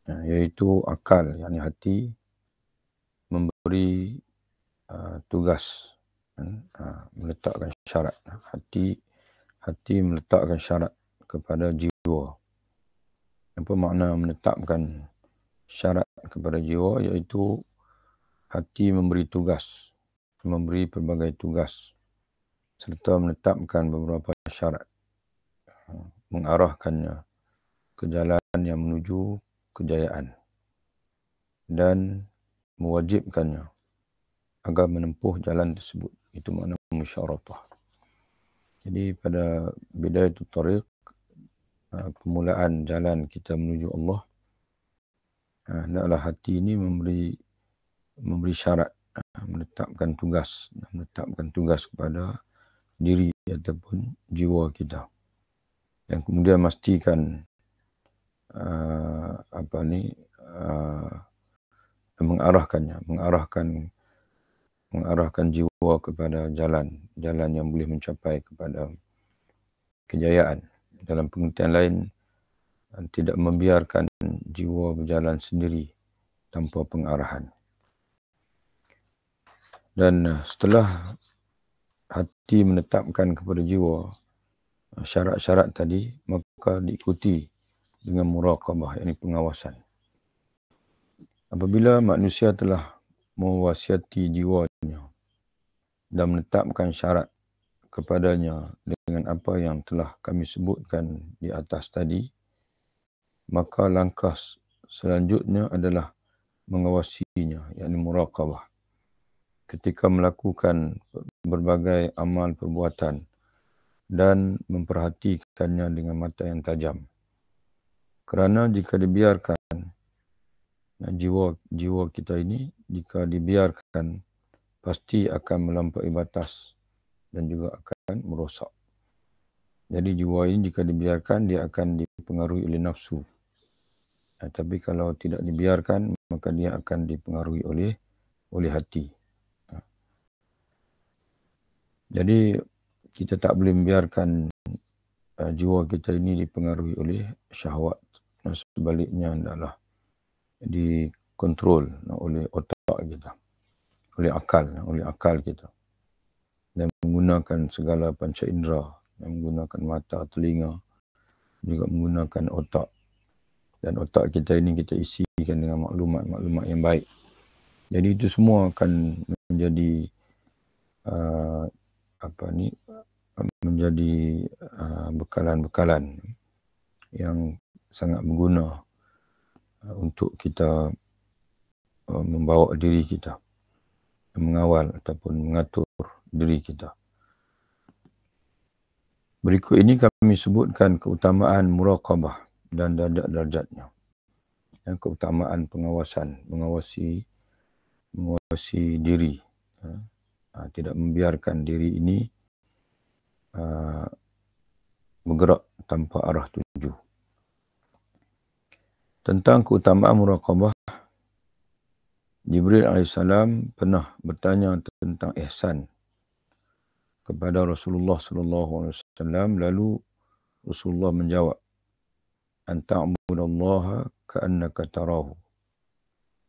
Iaitu akal, yakni hati memberi tugas, meletakkan syarat. Hati meletakkan syarat kepada jiwa. Apa makna menetapkan syarat kepada jiwa? Iaitu hati memberi tugas, memberi pelbagai tugas serta menetapkan beberapa syarat, mengarahkannya ke jalan yang menuju kejayaan dan mewajibkannya agar menempuh jalan tersebut. Itu makna musyaratah. Jadi pada bidayatul tariq, permulaan jalan kita menuju Allah, hendaklah hati ini memberi syarat, menetapkan tugas kepada diri ataupun jiwa kita, dan kemudian memastikan mengarahkan jiwa kepada jalan yang boleh mencapai kepada kejayaan. Dalam pengertian lain, tidak membiarkan jiwa berjalan sendiri tanpa pengarahan. Dan setelah hati menetapkan kepada jiwa syarat-syarat tadi, maka diikuti dengan muraqabah, yakni pengawasan. Apabila manusia telah mewasiati jiwanya dan menetapkan syarat kepadanya dengan apa yang telah kami sebutkan di atas tadi, maka langkah selanjutnya adalah mengawasinya, yakni muraqabah. Ketika melakukan berbagai amal perbuatan dan memperhatikannya dengan mata yang tajam. Kerana jika dibiarkan jiwa kita ini, jika dibiarkan, pasti akan melampaui batas dan juga akan merosak. Jadi jiwa ini jika dibiarkan, dia akan dipengaruhi oleh nafsu. Tapi kalau tidak dibiarkan, maka dia akan dipengaruhi oleh hati. Jadi kita tak boleh membiarkan jiwa kita ini dipengaruhi oleh syahwat. Sebaliknya adalah dikontrol oleh otak kita, oleh akal kita, dan menggunakan segala panca indera, dan menggunakan mata, telinga, juga menggunakan otak. Dan otak kita ini kita isikan dengan maklumat-maklumat yang baik. Jadi itu semua akan menjadi bekalan-bekalan yang sangat berguna untuk kita membawa diri kita, mengawal ataupun mengatur diri kita. Berikut ini kami sebutkan keutamaan muraqabah dan darjat-darjatnya. Yang keutamaan pengawasan, mengawasi diri, tidak membiarkan diri ini bergerak tanpa arah tuju. Tentang keutamaan muraqabah, Jibril AS pernah bertanya tentang ihsan kepada Rasulullah SAW, lalu Rasulullah menjawab, an ta'budallaha ka'annaka tarahu,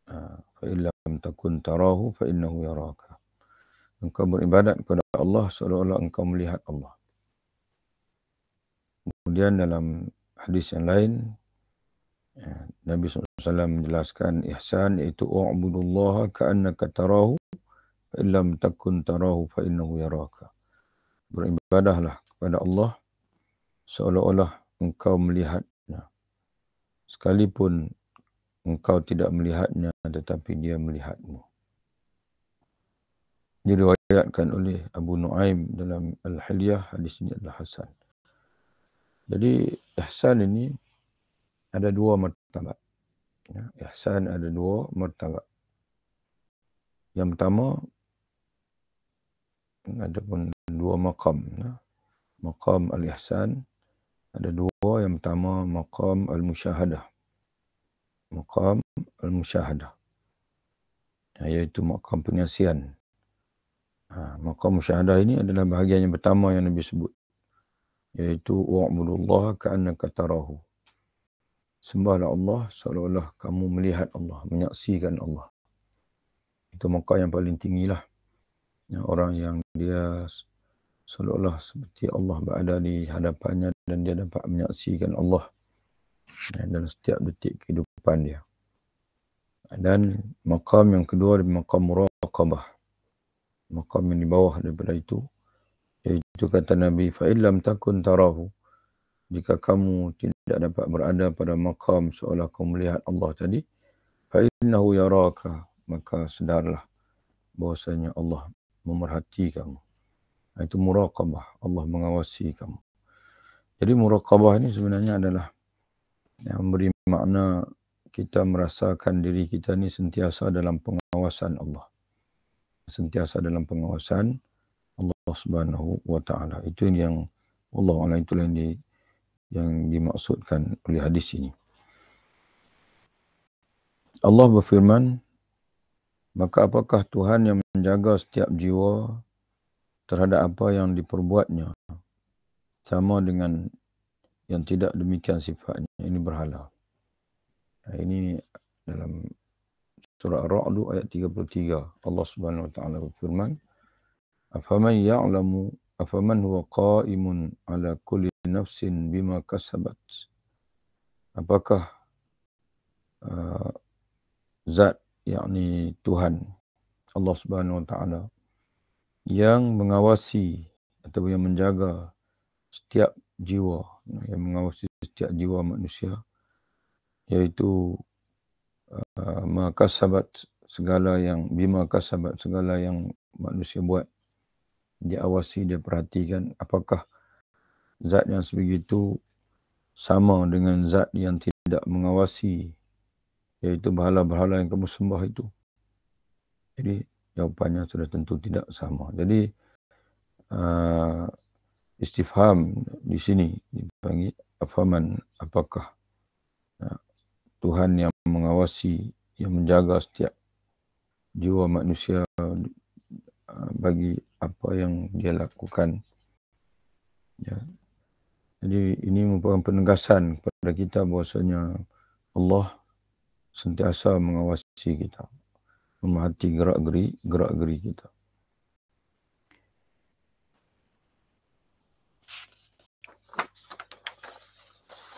fa illam takun tarahu fa innahu yaraka. Engkau beribadat kepada Allah seolah-olah engkau melihat Allah. Kemudian dalam hadis yang lain, Nabi SAW menjelaskan ihsan iaitu u'budullaha ka'annaka tarahu fa illam takun tarahu fa innahu yaraka. Beribadahlah kepada Allah seolah-olah engkau melihatnya, sekalipun engkau tidak melihatnya, tetapi dia melihatmu. Diriwayatkan oleh Abu Nuaim dalam Al-Hilyah, hadis ini adalah hasan. Jadi ihsan ini ada dua martabat. Ihsan ada dua martabat. Yang pertama, ada pun dua maqam. Maqam al-ihsan ada dua. Yang pertama maqam al-musyahadah. Maqam al-musyahadah, iaitu maqam penyaksian. Maqam musyahadah ini adalah bahagian yang pertama yang Nabi sebut, iaitu wa'budullaha ka'annaka tarahu. Sembahlah Allah seolah-olah kamu melihat Allah, menyaksikan Allah. Itu maqam yang paling tinggilah. Orang yang dia seolah-olah seperti Allah berada di hadapannya dan dia dapat menyaksikan Allah dalam setiap detik kehidupan dia. Dan maqam yang kedua adalah maqam muraqabah. Maqam yang di bawah daripada itu, iaitu kata Nabi, fa illam takun tarahu, jika kamu tidak dapat berada pada maqam seolah kamu melihat Allah tadi, fa innahu yaraka, maka sedarlah bahwasanya Allah memerhati kamu. Itu muraqabah, Allah mengawasi kamu. Jadi muraqabah ini sebenarnya adalah yang memberi makna kita merasakan diri kita ni sentiasa dalam pengawasan Allah. Sentiasa dalam pengawasan Allah Subhanahu wa taala. Itu yang Allah itu yang dimaksudkan oleh hadis ini. Allah berfirman, maka apakah Tuhan yang menjaga setiap jiwa terhadap apa yang diperbuatnya sama dengan yang tidak demikian sifatnya? Ini berhala. Ini dalam surah Ar-Ra'd ayat 33. Allah Subhanahu wa taala berfirman, afaman ya'lamu afaman huwa qa'imun ala kulli nafsin bima kasabat. Apakah zat, yakni Tuhan Allah Subhanahu wa taala yang mengawasi atau yang menjaga setiap jiwa, yang mengawasi setiap jiwa manusia, iaitu makasabat, segala yang bima kasabat, segala yang manusia buat, dia awasi, dia perhatikan. Apakah zat yang sebegitu sama dengan zat yang tidak mengawasi, iaitu berhala-berhala yang kamu sembah itu? Jadi jawapannya sudah tentu tidak sama. Jadi istifham di sini dipanggil afaman, apakah Tuhan yang mengawasi, yang menjaga setiap jiwa manusia bagi apa yang dia lakukan. Ya. Jadi ini merupakan penegasan kepada kita bahwasanya Allah sentiasa mengawasi kita, memerhati gerak-geri kita.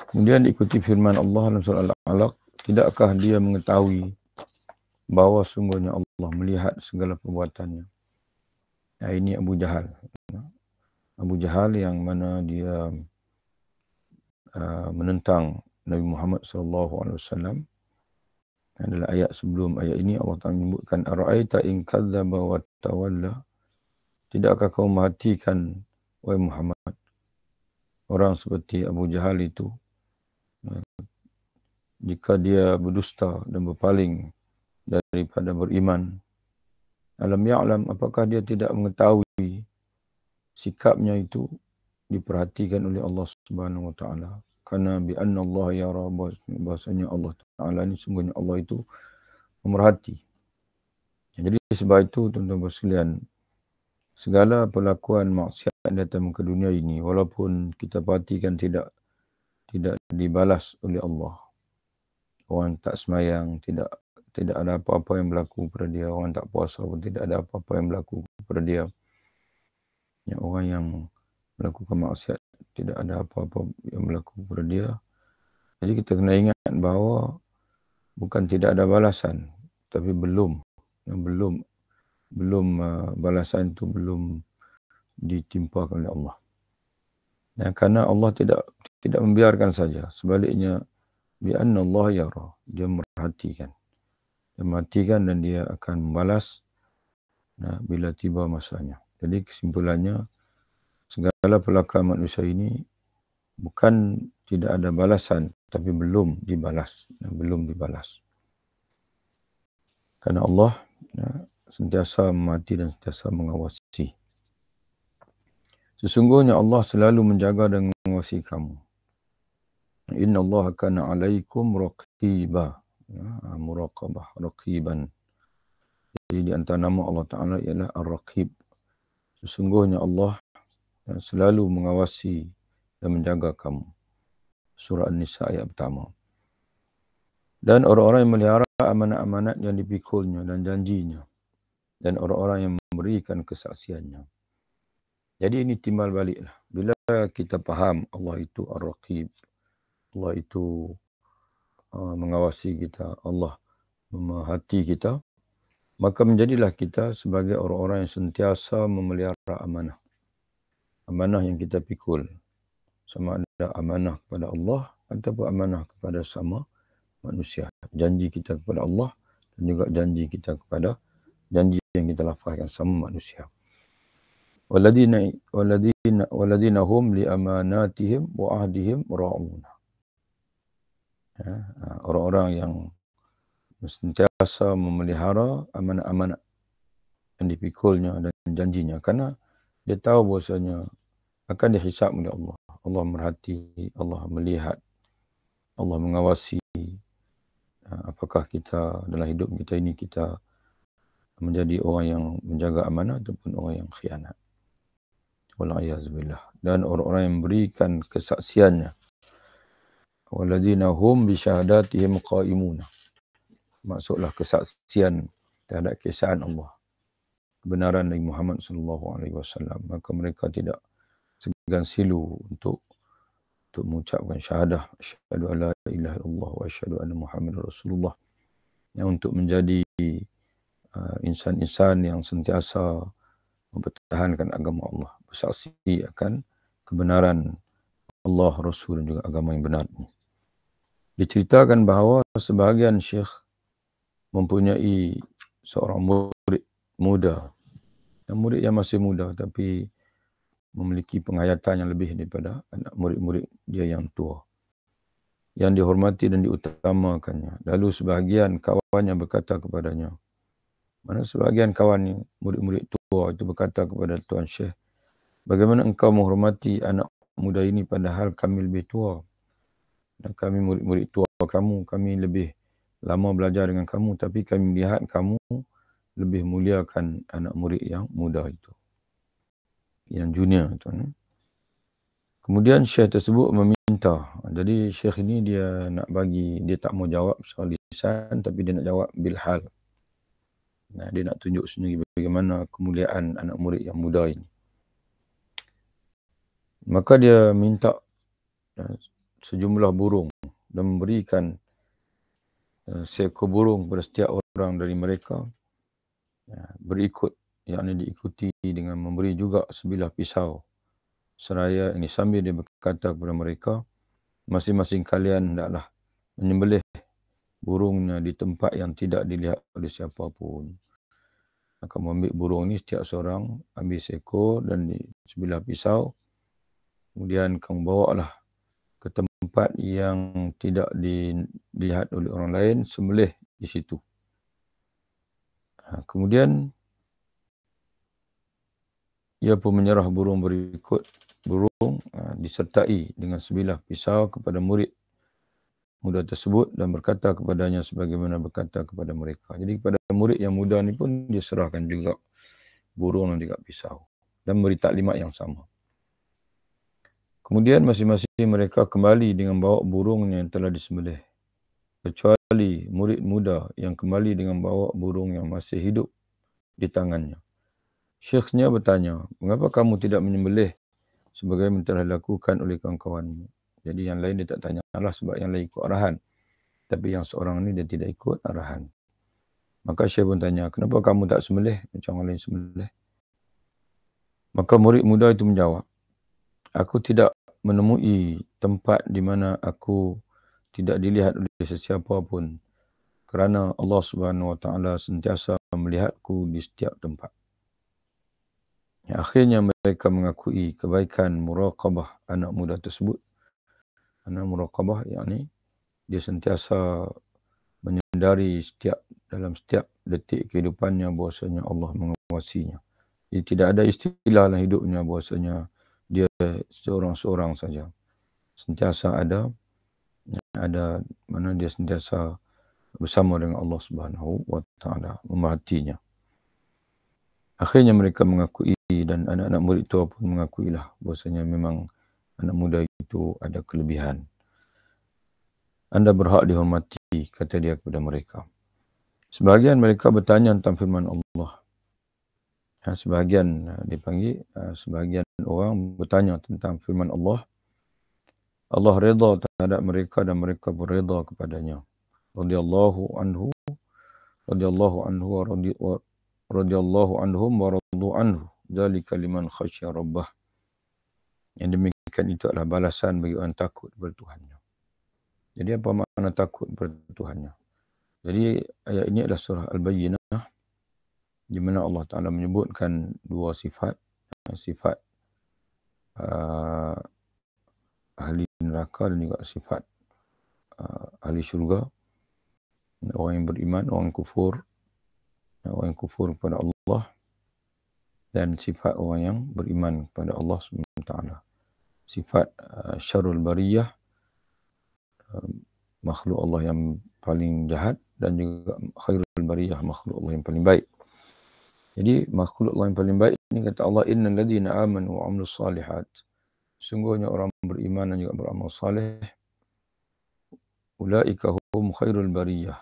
Kemudian diikuti firman Allah dalam surah Al-Alaq, tidakkah dia mengetahui bahawa sungguhnya Allah melihat segala perbuatannya? Nah, ini Abu Jahal. Abu Jahal yang mana dia menentang Nabi Muhammad SAW. Adalah ayat sebelum ayat ini Allah Ta'ala menyebutkan, ara'aita in kadzdzaba wa tawalla, tidakkah kau memperhatikan wahai Muhammad orang seperti Abu Jahal itu, jika dia berdusta dan berpaling daripada beriman. Alam ya'lam, apakah dia tidak mengetahui sikapnya itu diperhatikan oleh Allah Subhanahu wa taala? Karena bi anna Allah yara, bahasanya Allah Taala ini sungguhnya Allah itu memerhati. Jadi sebab itu tuan-tuan sekalian, segala perlakuan maksiat datang ke dunia ini, walaupun kita perhatikan tidak dibalas oleh Allah. Orang tak semayang, tidak ada apa-apa yang berlaku kepada dia. Orang tak puasa pun tidak ada apa-apa yang berlaku kepada dia. Ya, orang yang melakukan maksiat, tidak ada apa-apa yang berlaku kepada dia. Jadi kita kena ingat bahawa bukan tidak ada balasan, tapi belum balasan itu belum ditimpakan oleh Allah. Dan karena Allah tidak membiarkan saja, sebaliknya bi anna Allah yara, dia merhatikan. Dia merhatikan dan dia akan membalas bila tiba masanya. Jadi kesimpulannya, segala perlakuan manusia ini bukan tidak ada balasan, tapi belum dibalas. Karena Allah sentiasa memati dan sentiasa mengawasi. Sesungguhnya Allah selalu menjaga dan mengawasi kamu. Inna Allah kana alaikum raqiba. Muraqabah, raqiban. Jadi di antara nama Allah Ta'ala ialah Ar-Raqib. Sesungguhnya Allah selalu mengawasi dan menjaga kamu. Surah An-Nisa ayat pertama. Dan orang-orang yang melihara amanat-amanat yang dipikulnya dan janjinya. Dan orang-orang yang memberikan kesaksiannya. Jadi ini timbal baliklah. Bila kita faham Allah itu Ar-Raqib, Allah itu mengawasi kita, Allah memerhati kita, maka menjadilah kita sebagai orang-orang yang sentiasa memelihara amanah. Amanah yang kita pikul. Sama ada amanah kepada Allah ataupun amanah kepada sama manusia. Janji kita kepada Allah dan juga janji kita kepada janji yang kita lafazkan sama manusia. Waladina hum li amanatihim wa ahdihim ra'un. Orang-orang yang sentiasa memelihara amanat-amanat yang dipikulnya dan janjinya, karena dia tahu bahasanya akan dihisab oleh Allah. Allah merhati, Allah melihat, Allah mengawasi apakah kita dalam hidup kita ini kita menjadi orang yang menjaga amanah ataupun orang yang khianat. Wal'ayazubillah. Dan orang-orang yang berikan kesaksiannya. Waladina hum bisyahadatihim qa'imuna. Maksudlah kesaksian terhadap keesaan Allah, kebenaran Nabi Muhammad SAW. Maka mereka tidak segan silu untuk mengucapkan syahadah, asyhadu alla ilaha illallah wa asyhadu anna Muhammadar Rasulullah, yang untuk menjadi insan-insan yang sentiasa mempertahankan agama Allah, bersaksi akan kebenaran Allah, Rasul dan juga agama yang benar. Diceritakan bahawa sebahagian syekh mempunyai seorang murid muda, murid yang masih muda tapi memiliki penghayatan yang lebih daripada anak murid-murid dia yang tua, yang dihormati dan diutamakannya. Lalu sebahagian kawannya berkata kepadanya, mana sebahagian kawan murid-murid tua itu berkata kepada Tuan Syekh, bagaimana engkau menghormati anak muda ini padahal kami lebih tua? Dan kami murid-murid tua kamu, kami lebih lama belajar dengan kamu, tapi kami melihat kamu lebih muliakan anak murid yang muda itu, yang junior itu. Kemudian Syekh tersebut meminta. Jadi Syekh ini dia nak bagi, dia tak mau jawab soal lisan, tapi dia nak jawab bilhal. Dia nak tunjuk sendiri bagaimana kemuliaan anak murid yang muda ini. Maka dia minta sejumlah burung dan memberikan seekor burung kepada setiap orang dari mereka, berikut, yakni diikuti dengan memberi juga sebilah pisau. Seraya ini sambil dia berkata kepada mereka, masing-masing kalian hendaklah menyembelih burungnya di tempat yang tidak dilihat oleh siapapun. Akan ambil burung ini, setiap seorang ambil seekor dan sebilah pisau. Kemudian kamu bawalah ke tempat yang tidak dilihat oleh orang lain, sembelih di situ. Kemudian ia pun menyerah burung berikut burung disertai dengan sebilah pisau kepada murid muda tersebut dan berkata kepadanya sebagaimana berkata kepada mereka. Jadi kepada murid yang muda ni pun dia serahkan juga burung dan juga pisau dan beri taklimat yang sama. Kemudian masing-masing mereka kembali dengan bawa burungnya yang telah disembelih, kecuali murid muda yang kembali dengan bawa burung yang masih hidup di tangannya. Syekhnya bertanya, mengapa kamu tidak menyembelih sebagaimana telah dilakukan oleh kawan-kawanmu? Jadi yang lain dia tak tanyalah sebab yang lain ikut arahan. Tapi yang seorang ni dia tidak ikut arahan. Maka Syekh pun tanya, kenapa kamu tak sembelih macam orang lain sembelih? Maka murid muda itu menjawab, aku tidak menemui tempat di mana aku tidak dilihat oleh sesiapa pun, kerana Allah Subhanahu Wa Taala sentiasa melihatku di setiap tempat. Akhirnya mereka mengakui kebaikan muraqabah anak muda tersebut. Anak muraqabah yakni dia sentiasa menyedari dalam setiap detik kehidupannya bahwasanya Allah mengawasinya. Jadi tidak ada istilah dalam hidupnya bahwasanya dia seorang-seorang saja. Sentiasa ada mana dia sentiasa bersama dengan Allah Subhanahu Wa Taala, memerhatinya. Akhirnya mereka mengakui dan anak-anak murid tua pun mengakuilah bahwasanya memang anak muda itu ada kelebihan. Anda berhak dihormati kata dia kepada mereka. Sebahagian mereka bertanya tentang firman Allah. Sebahagian sebahagian orang bertanya tentang firman Allah. Allah redha terhadap mereka dan mereka berredha kepadanya. Radhiyallahu anhu wa radhiyallahu anhum wa radu anhu. Dzalika liman khasyya rabbah. Yang demikian itu adalah balasan bagi orang takut kepada Tuhannya. Jadi apa makna takut kepada Tuhannya? Jadi ayat ini adalah surah Al-Bayyinah, di mana Allah Ta'ala menyebutkan dua sifat. Sifat ahli neraka dan juga sifat ahli syurga. Orang yang beriman, orang yang kufur kepada Allah, dan sifat orang yang beriman kepada Allah SWT. Sifat syarul bariyah, makhluk Allah yang paling jahat, dan juga khairul bariyah, makhluk Allah yang paling baik. Jadi makhluk Allah yang paling baik ini kata Allah, innal ladzina amanu wa 'amilus shalihat. Sungguhnya orang beriman dan juga beramal saleh, ulaika hum khairul bariyah.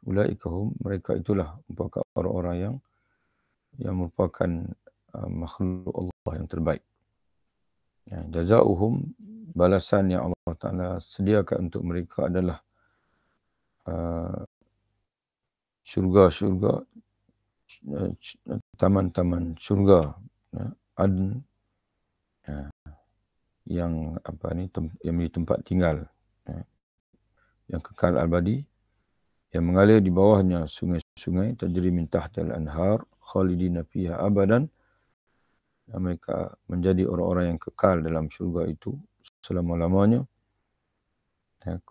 Ulaika hum, mereka itulah merupakan orang-orang yang merupakan makhluk Allah yang terbaik. Jazaohum, balasan yang Allah Ta'ala sediakan untuk mereka adalah syurga-syurga, taman-taman syurga, adn, yang menjadi tempat tinggal, yang kekal abadi, yang mengalir di bawahnya sungai-sungai, tajri min tahtil anhar, khalidina fiha abadan. Mereka menjadi orang-orang yang kekal dalam syurga itu selama-lamanya.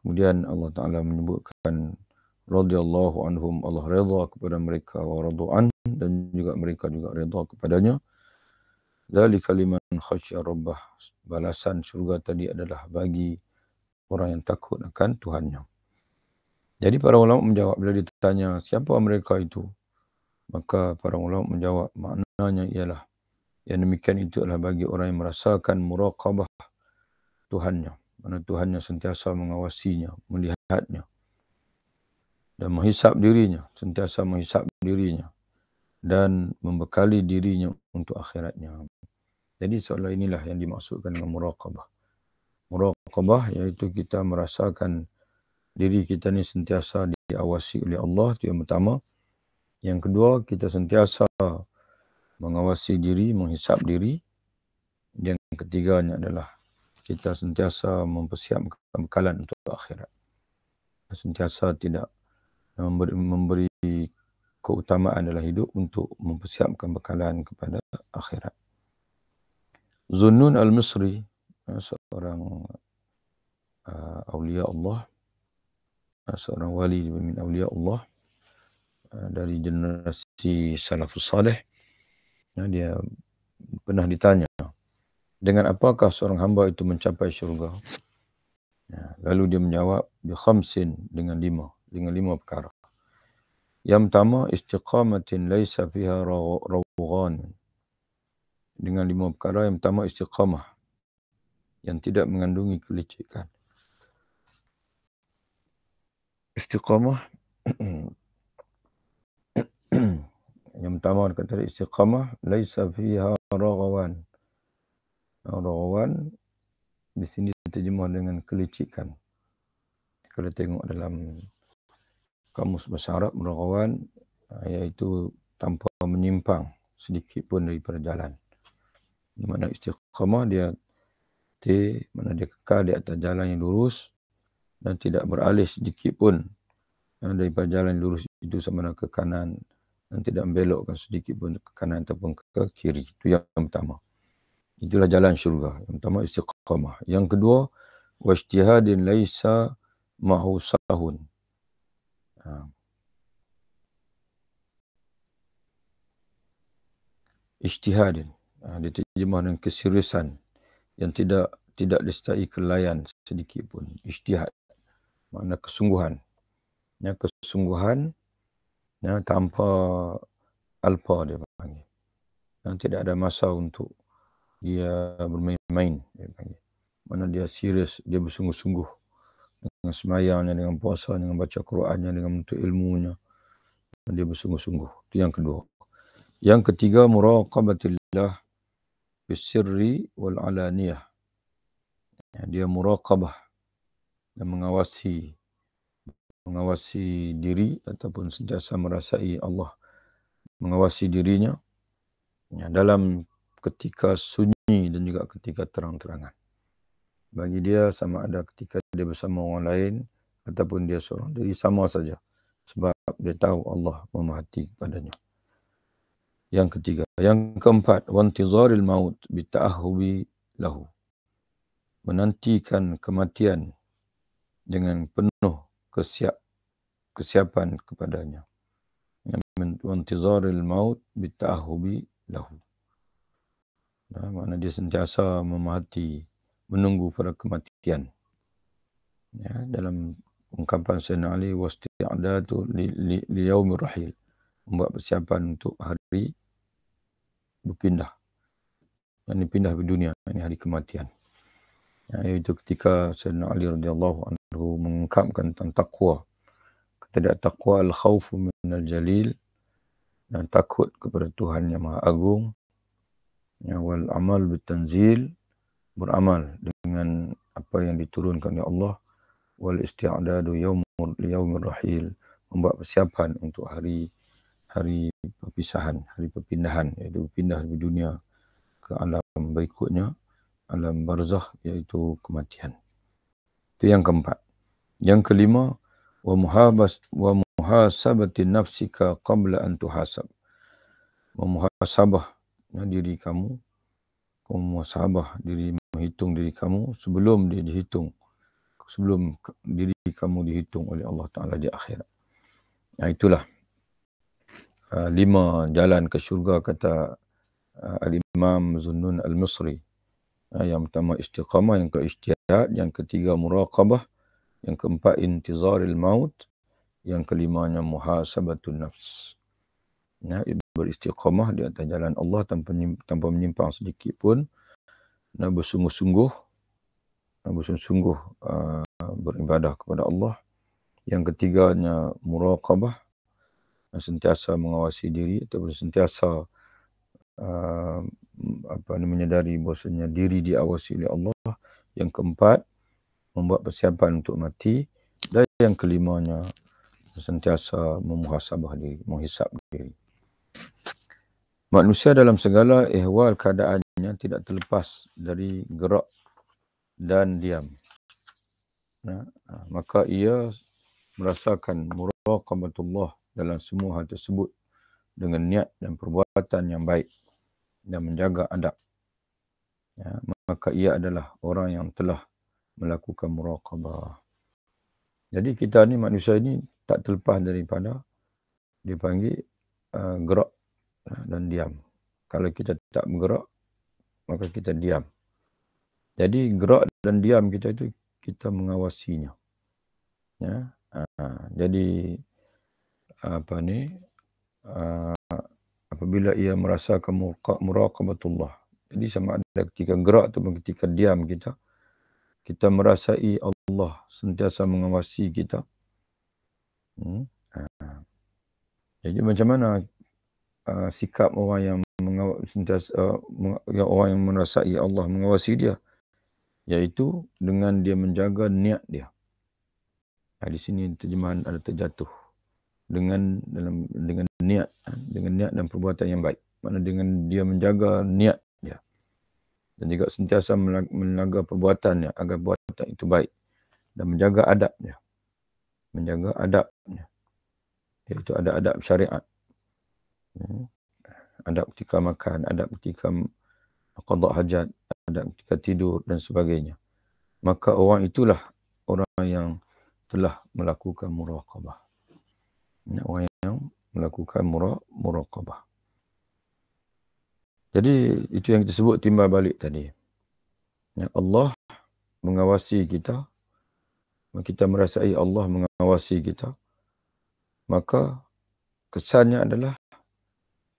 Kemudian Allah Ta'ala menyebutkan radhiyallahu anhum, Allah redha kepada mereka, wa radu an, dan juga mereka juga redha kepadanya. Dzalika liman khasyya rabbah. Balasan syurga tadi adalah bagi orang yang takut akan Tuhannya. Jadi para ulama menjawab bila ditanya siapa mereka itu, maka para ulama menjawab maknanya ialah yang demikian itu adalah bagi orang yang merasakan muraqabah Tuhannya, mana Tuhannya sentiasa mengawasinya, melihatnya, dan menghisap dirinya, sentiasa menghisap dirinya, dan membekali dirinya untuk akhiratnya. Jadi seolah inilah yang dimaksudkan dengan muraqabah. Muraqabah iaitu kita merasakan diri kita ni sentiasa diawasi oleh Allah, itu yang pertama. Yang kedua, kita sentiasa mengawasi diri, menghisap diri. Yang ketiganya adalah kita sentiasa mempersiapkan bekalan untuk akhirat. Sentiasa tidak memberi keutamaan dalam hidup untuk mempersiapkan bekalan kepada akhirat. Zunnun al-Misri, seorang awliya Allah, seorang wali min awliya Allah, dari generasi salafus salih. Dia pernah ditanya, dengan apakah seorang hamba itu mencapai syurga? Lalu dia menjawab, bi khamsin, dengan lima perkara. Yang pertama, istiqamatin laisa fiha rawghan. Dengan 5 perkara. Yang pertama, istiqamah yang tidak mengandungi kelicikan. Istiqamah yang pertama kata istiqamah laisa fiha rawghan. Rawghan di sini terjemah dengan kelicikan. Kalau tengok dalam kamus bahasa Arab, rawghan iaitu tanpa menyimpang sedikit pun daripada jalan. Di mana istiqamah dia kekal di atas jalan yang lurus dan tidak beralih sedikit pun daripada jalan yang lurus itu sama ada ke kanan, dan tidak membelokkan sedikit pun ke kanan ataupun ke kiri. Itu yang pertama. Itulah jalan syurga. Yang pertama istiqamah. Yang kedua, wajtihadin laisa mahu sahun. Ijtihadin, diterjemah dengan keseriusan yang tidak disertai kelainan sedikit pun. Ijtihad makna kesungguhan. Kesungguhan tanpa alpa dia panggil. Tidak ada masa untuk dia bermain-main dia panggil. Mana dia serius, dia bersungguh-sungguh dengan semayangnya, dengan puasanya, dengan baca Qurannya, dengan menuntut ilmunya. Dia bersungguh-sungguh. Itu yang kedua. Yang ketiga, muraqabatillah bisirri wal alaniyah. Dia muraqabah dan mengawasi diri ataupun sentiasa merasai Allah mengawasi dirinya dalam ketika sunyi dan juga ketika terang-terangan. Bagi dia sama ada ketika dia bersama orang lain ataupun dia seorang diri sama saja. Sebab dia tahu Allah memerhati kepadanya. Yang ketiga. Yang keempat. Wantizaril maut bita'ahubi lahu. Menantikan kematian dengan penuh kesiapan kepadanya. Wantizaril maut bita'ahubi lahu. Makna dia sentiasa memerhati, menunggu pada kematian. Ya, dalam ungkapan Sayyidina Ali, wasti'adatu li yaumir rahil. Membuat persiapan untuk hari berpindah. Ini pindah ke dunia, ini hari kematian. Ya, iaitu ketika Sayyidina Ali radhiyallahu anhu mengungkapkan tentang taqwa. Kata taqwa al-khawfu minal jalil, dan takut kepada Tuhan yang Maha Agung. Ya, wal amal bitanzil, beramal dengan apa yang diturunkan oleh Allah. Wal isti'adadu yaumir rahil, membuat persiapan untuk hari perpisahan, hari perpindahan, iaitu berpindah dari dunia ke alam berikutnya, alam barzakh, iaitu kematian. Itu yang keempat. Yang kelima, wa muhasabati nafsika qabla an tuhasab. Memuhasabah diri kamu, muhasabah diri, menghitung diri kamu sebelum dia dihitung, sebelum diri kamu dihitung oleh Allah Ta'ala di akhirat. Nah, itulah 5 jalan ke syurga, kata Al-Imam Zunnun Al-Misri. Yang pertama istiqamah, yang kedua ijtihad, yang ketiga muraqabah, yang keempat intizaril maut, yang kelimanya muhasabatun nafs. Beristiqamah di atas jalan Allah tanpa menyimpang sedikit pun, dan bersungguh-sungguh beribadah kepada Allah. Yang ketiganya muraqabah, sentiasa mengawasi diri atau sentiasa menyadari bahasanya diri diawasi oleh Allah. Yang keempat, membuat persiapan untuk mati. Dan yang kelimanya, sentiasa memuhasabah diri, menghisap diri. Manusia dalam segala ihwal keadaannya tidak terlepas dari gerak dan diam. Maka ia merasakan muraqabatullah dalam semua hal tersebut dengan niat dan perbuatan yang baik dan menjaga adab. Maka ia adalah orang yang telah melakukan muraqabah. Jadi kita ni, manusia ini tak terlepas daripada dipanggil gerak dan diam. Kalau kita tak bergerak, maka kita diam. Jadi gerak dan diam kita itu kita mengawasinya. Ya. Jadi apabila ia merasakan muraqabatullah. Jadi sama ada ketika gerak atau ketika diam kita merasai Allah sentiasa mengawasi kita. Jadi macam mana sikap orang yang orang yang merasai Allah mengawasi dia, iaitu dengan dia menjaga niat dia. Di sini terjemahan ada terjatuh dengan niat dan perbuatan yang baik. Mana dengan dia menjaga niat dia dan juga sentiasa menjaga perbuatannya agar perbuatan itu baik dan menjaga adabnya. Iaitu ada adab syariat. Adab ketika makan, adab ketika qada hajat, adab ketika tidur dan sebagainya. Maka orang itulah orang yang telah melakukan muraqabah. Orang yang melakukan muraqabah. Jadi itu yang kita sebut timbal balik tadi. Allah mengawasi kita, kita merasai Allah mengawasi kita, maka kesannya adalah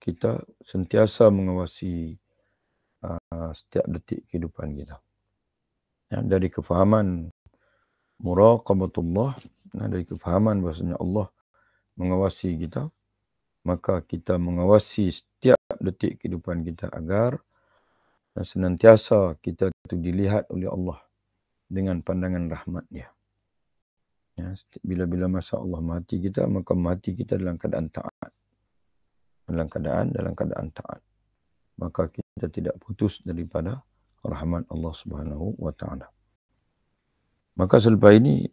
kita sentiasa mengawasi setiap detik kehidupan kita. Dari kefahaman muraqabatullah, dari kefahaman bahasanya Allah mengawasi kita, maka kita mengawasi setiap detik kehidupan kita agar senantiasa kita itu dilihat oleh Allah dengan pandangan rahmat-Nya. Ya, bila-bila masa Allah mati kita, maka mati kita dalam keadaan taat. Dalam keadaan taat. Maka kita tidak putus daripada rahmat Allah Subhanahu wa taala. Maka selepas ini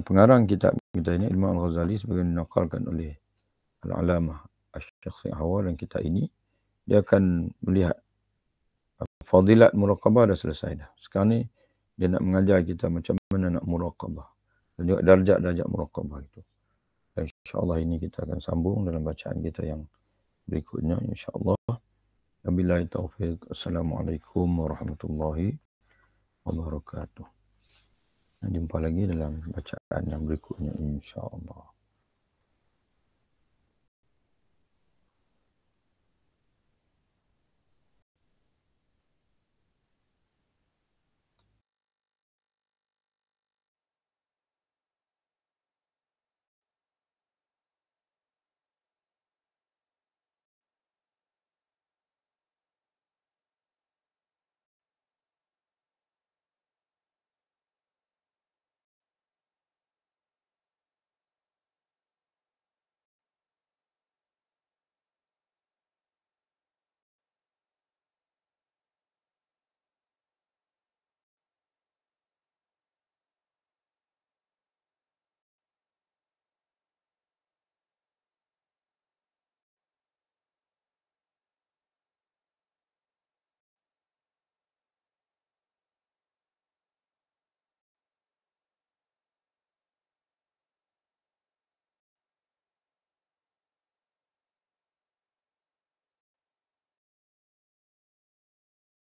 pengarang kitab kita ini, Imam Al-Ghazali, sebagai dinakalkan oleh Al-Alamah Asy-Syaikh Hawa, dan kita ini dia akan melihat fadilat muraqabah dah selesai dah. Sekarang ni dia nak mengajar kita macam mana nak muraqabah dan juga darjat-darjat muraqabah itu. Dan insya-Allah ini kita akan sambung dalam bacaan kita yang berikutnya insya-Allah. Wabillahi taufiq. Assalamualaikum warahmatullahi wabarakatuh. Jumpa lagi dalam bacaan yang berikutnya insya-Allah.